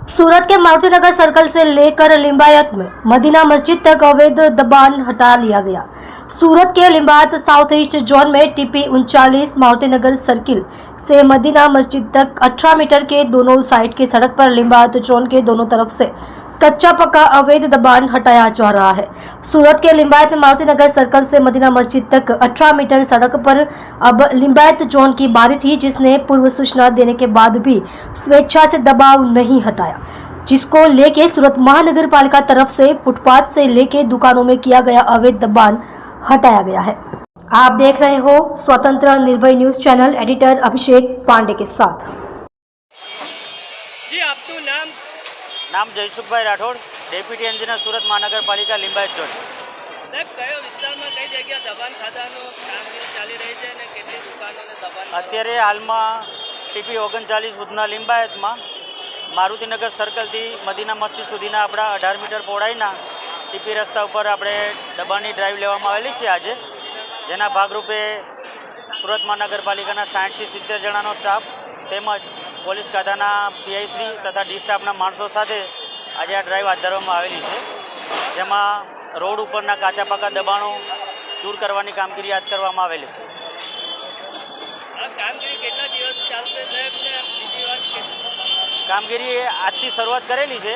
सूरत के मारुति नगर सर्कल से लेकर लिंबायत में मदीना मस्जिद तक अवैध दबान हटा लिया गया। सूरत के लिंबायत साउथ ईस्ट जोन में टीपी 39 मारुति नगर सर्किल से मदीना मस्जिद तक 18 मीटर के दोनों साइड की सड़क पर लिंबायत जोन के दोनों तरफ से कच्चा पक्का अवैध दबान हटाया जा रहा है। सूरत के लिंबायत में मारुति नगर सर्कल से मदीना मस्जिद तक 18 मीटर सड़क पर अब लिंबायत जोन की बारी थी, जिसने पूर्व सूचना देने के बाद भी स्वेच्छा से दबाव नहीं हटाया, जिसको लेके सूरत महानगर पालिका तरफ से फुटपाथ से लेके दुकानों में किया गया अवैध दबान हटाया गया है। आप देख रहे हो स्वतंत्र निर्भय न्यूज चैनल, एडिटर अभिषेक पांडे के साथ। जी आपનું નામ જયસુખભાઈ રાઠોડ, ડેપ્યુટી એન્જિનિયર સુરત મહાનગરપાલિકા લિંબાયત ઝોન। સાહેબ કયો વિસ્તારમાં કઈ જગ્યા દબાણ ખાતાનું કામગીરી ચાલી રહી છે અને કેટલી દુકાનોને દબાણ અત્યારે હાલમાં ટીપી 39 સુધીના લિંબાયતમાં મારુતિનગર સર્કલથી મદીના મસ્જિદ સુધીના આપણા 18 મીટર પહોળાઈના ટીપી રસ્તા ઉપર આપણે દબાણની ડ્રાઈવ લેવામાં આવેલી છે આજે, જેના ભાગરૂપે સુરત મહાનગરપાલિકાના 60 થી 70 જણાનો સ્ટાફ તેમજ પોલીસ ખાતાના પીઆઈ શ્રી તથા ડી સ્ટાફના માણસો સાથે આજે આ ડ્રાઈવ હાથ ધરવામાં આવેલી છે, જેમાં રોડ ઉપરના કાચા પાકા દબાણો દૂર કરવાની કામગીરી હાથ કરવામાં આવેલી છે। આ કામગીરી કેટલા દિવસ ચાલશે સાહેબ ને બીજી વાત કામગીરી આજથી શરૂઆત કરેલી છે।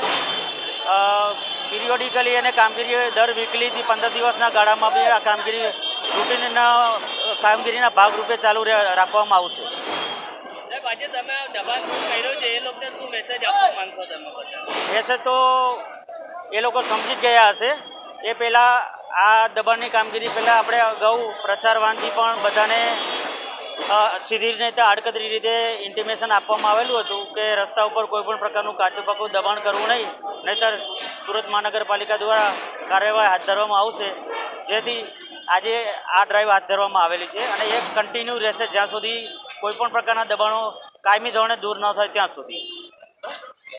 પિરિયોડિકલી અને કામગીરી દર વીકલીથી 15 દિવસના ગાળામાં બી આ કામગીરી રૂટીનના કામગીરીના ભાગરૂપે ચાલુ રાખવામાં આવશે। સાહેબ આજે તમે દબાણ દૂર કર્યો છે, એ લોકોને શું મેસેજ આપવા માંગશો તમે બધા? મેસેજ તો એ લોકો સમજી જ ગયા હશે। એ પહેલાં આ દબાણની કામગીરી પહેલાં આપણે અગાઉ પ્રચારવાનથી પણ બધાને સીધી રીતે આડકતરી રીતે ઇન્ટિમેશન આપવામાં આવેલું હતું કે રસ્તા ઉપર કોઈપણ પ્રકારનું કાચું પાકું દબાણ કરવું નહીં, નહીંતર સુરત મહાનગરપાલિકા દ્વારા કાર્યવાહી હાથ ધરવામાં આવશે। જેથી આજે આ ડ્રાઈવ હાથ ધરવામાં આવેલી છે અને એ કન્ટિન્યુ રહેશે જ્યાં સુધી કોઈપણ પ્રકારના દબાણો કાયમી ધોરણે દૂર ન થાય ત્યાં સુધી।